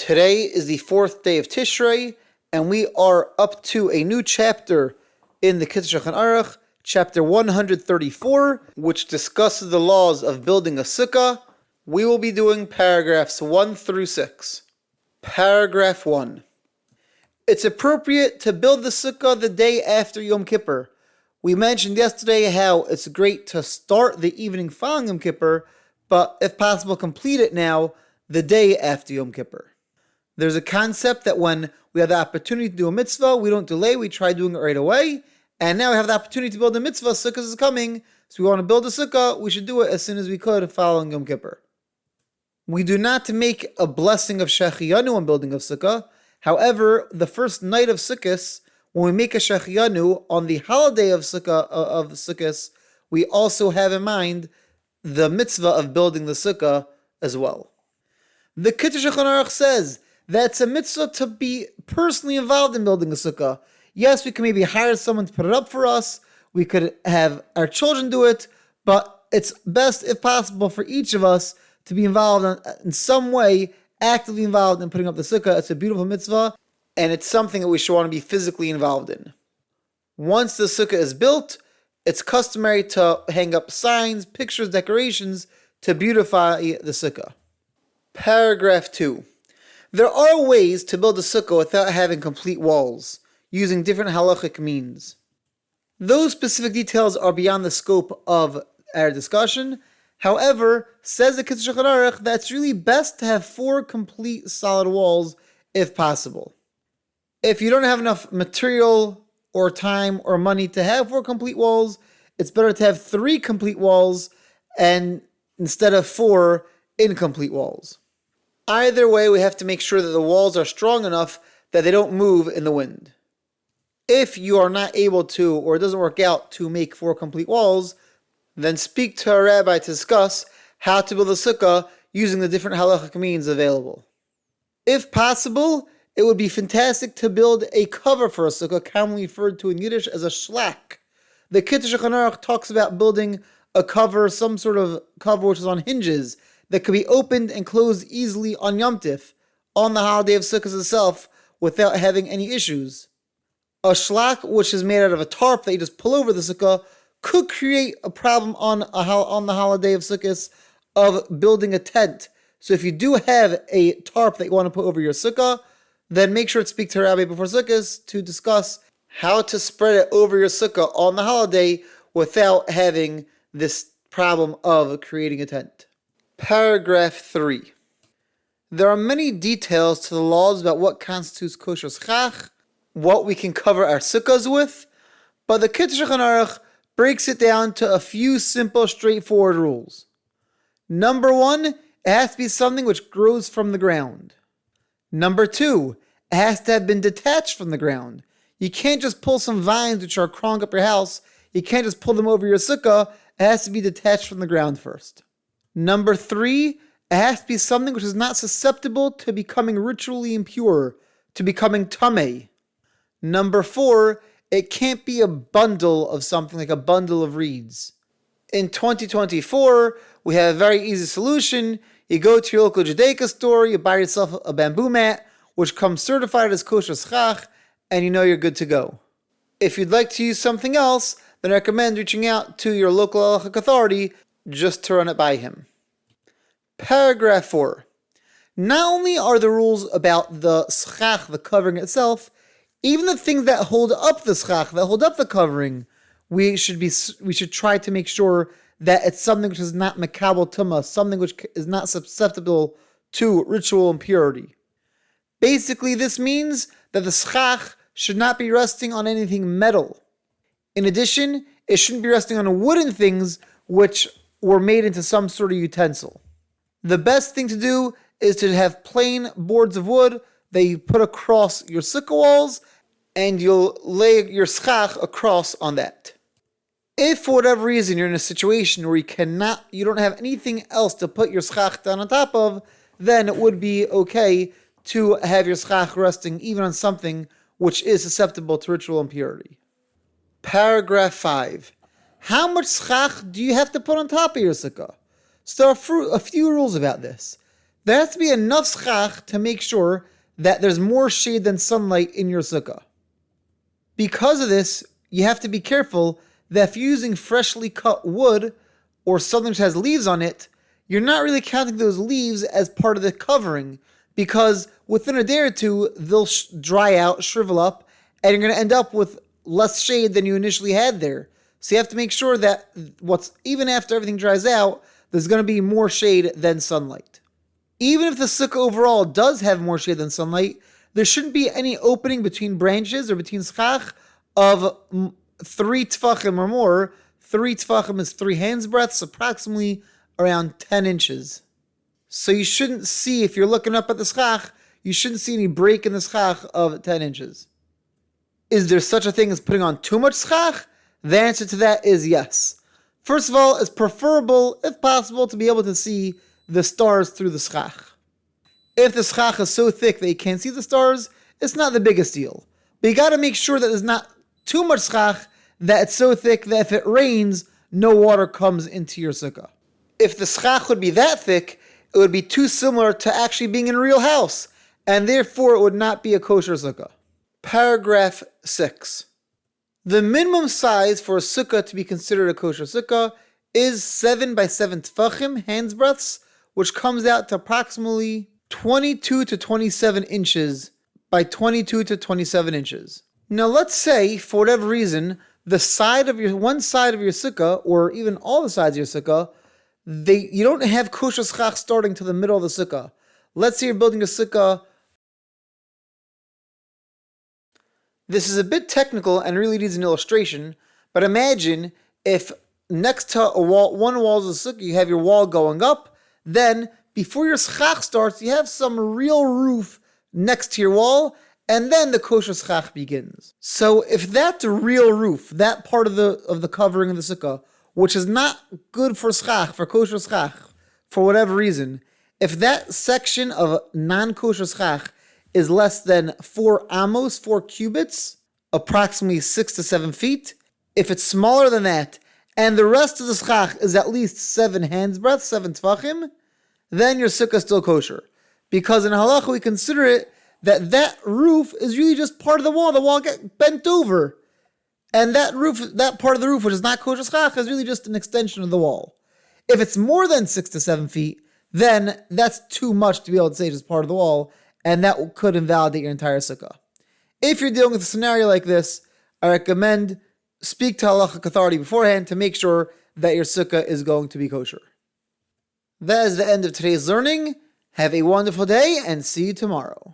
Today is the 4th day of Tishrei, and we are up to a new chapter in the Shulchan, chapter 134, which discusses the laws of building a Sukkah. We will be doing paragraphs 1 through 6. Paragraph 1. It's appropriate to build the Sukkah the day after Yom Kippur. We mentioned yesterday how it's great to start the evening following Yom Kippur, but if possible, complete it now, the day after Yom Kippur. There's a concept that when we have the opportunity to do a mitzvah, we don't delay, we try doing it right away. And now we have the opportunity to build a mitzvah, Sukkah is coming, so we want to build a Sukkah, we should do it as soon as we could following Yom Kippur. We do not make a blessing of Shehecheyanu when building a Sukkah. However, the first night of Sukkot, when we make a Shehecheyanu on the holiday of Sukkot, we also have in mind the mitzvah of building the Sukkah as well. The Shulchan says that it's a mitzvah to be personally involved in building a Sukkah. Yes, we can maybe hire someone to put it up for us. We could have our children do it, but it's best, if possible, for each of us to be involved in some way, actively involved in putting up the Sukkah. It's a beautiful mitzvah, and it's something that we should want to be physically involved in. Once the Sukkah is built, it's customary to hang up signs, pictures, decorations to beautify the Sukkah. Paragraph 2. There are ways to build a Sukkah without having complete walls, using different halachic means. Those specific details are beyond the scope of our discussion. However, says the Shulchan Aruch that it's really best to have 4 complete solid walls if possible. If you don't have enough material or time or money to have 4 complete walls, it's better to have 3 complete walls and instead of 4 incomplete walls. Either way, we have to make sure that the walls are strong enough that they don't move in the wind. If you are not able to, or it doesn't work out to make 4 complete walls, then speak to a rabbi to discuss how to build a sukkah using the different halachic means available. If possible, it would be fantastic to build a cover for a sukkah, commonly referred to in Yiddish as a shlak. The Shulchan talks about building a cover, some sort of cover which is on hinges, that could be opened and closed easily on Yom Tif, on the holiday of Sukkot itself, without having any issues. A shlak, which is made out of a tarp that you just pull over the Sukkah, could create a problem on the holiday of Sukkot of building a tent. So if you do have a tarp that you want to put over your Sukkah, then make sure to speak to a rabbi before Sukkot to discuss how to spread it over your Sukkah on the holiday without having this problem of creating a tent. Paragraph 3. There are many details to the laws about what constitutes kosher schach, what we can cover our sukkahs with, but the Shulchan Aruch breaks it down to a few simple, straightforward rules. Number 1, it has to be something which grows from the ground. Number 2, it has to have been detached from the ground. You can't just pull some vines which are crawling up your house. You can't just pull them over your sukkah. It has to be detached from the ground first. Number 3, it has to be something which is not susceptible to becoming ritually impure, to becoming tameh. Number 4, it can't be a bundle of something like a bundle of reeds. In 2024, we have a very easy solution. You go to your local Judaica store, you buy yourself a bamboo mat, which comes certified as kosher schach, and you know you're good to go. If you'd like to use something else, then I recommend reaching out to your local halachic authority just to run it by him. Paragraph 4. Not only are the rules about the schach, the covering itself, even the things that hold up the schach, that hold up the covering, we should try to make sure that it's something which is not makabel tumah, something which is not susceptible to ritual impurity. Basically, this means that the schach should not be resting on anything metal. In addition, it shouldn't be resting on wooden things which were made into some sort of utensil. The best thing to do is to have plain boards of wood that you put across your sukkah walls, and you'll lay your schach across on that. If for whatever reason you're in a situation where you don't have anything else to put your schach down on top of, then it would be okay to have your schach resting even on something which is susceptible to ritual impurity. Paragraph 5. How much schach do you have to put on top of your sukkah? So there are a few rules about this. There has to be enough schach to make sure that there's more shade than sunlight in your sukkah. Because of this, you have to be careful that if you're using freshly cut wood or something that has leaves on it, you're not really counting those leaves as part of the covering, because within a day or two, they'll dry out, shrivel up, and you're going to end up with less shade than you initially had there. So you have to make sure that even after everything dries out, there's going to be more shade than sunlight. Even if the sukkah overall does have more shade than sunlight, there shouldn't be any opening between branches or between schach of 3 tefachim or more. 3 tefachim is 3 hands breadths, approximately around 10 inches. So you shouldn't see, if you're looking up at the schach, you shouldn't see any break in the schach of 10 inches. Is there such a thing as putting on too much schach? The answer to that is yes. First of all, it's preferable, if possible, to be able to see the stars through the schach. If the schach is so thick that you can't see the stars, it's not the biggest deal. But you got to make sure that there's not too much schach, that it's so thick that if it rains, no water comes into your sukkah. If the schach would be that thick, it would be too similar to actually being in a real house, and therefore it would not be a kosher sukkah. Paragraph 6. The minimum size for a sukkah to be considered a kosher sukkah is 7 by 7 tefachim, hands breadths, which comes out to approximately 22 to 27 inches by 22 to 27 inches. Now let's say, for whatever reason, one side of your sukkah, or even all the sides of your sukkah, you don't have kosher schach starting to the middle of the sukkah. Let's say you're building a sukkah. This is a bit technical and really needs an illustration, but imagine if next to one wall of the sukkah, you have your wall going up, then before your schach starts, you have some real roof next to your wall, and then the kosher schach begins. So if that real roof, that part of the covering of the sukkah, which is not good for schach, for kosher schach, for whatever reason, if that section of non-kosher schach is less than 4 amos, 4 cubits, approximately 6 to 7 feet, if it's smaller than that, and the rest of the schach is at least 7 hands breadths, 7 tefachim, then your sukkah is still kosher. Because in halacha we consider it that roof is really just part of the wall gets bent over. And that part of the roof, which is not kosher schach, is really just an extension of the wall. If it's more than 6 to 7 feet, then that's too much to be able to say it's just part of the wall, and that could invalidate your entire sukkah. If you're dealing with a scenario like this, I recommend speak to halachic authority beforehand to make sure that your sukkah is going to be kosher. That is the end of today's learning. Have a wonderful day and see you tomorrow.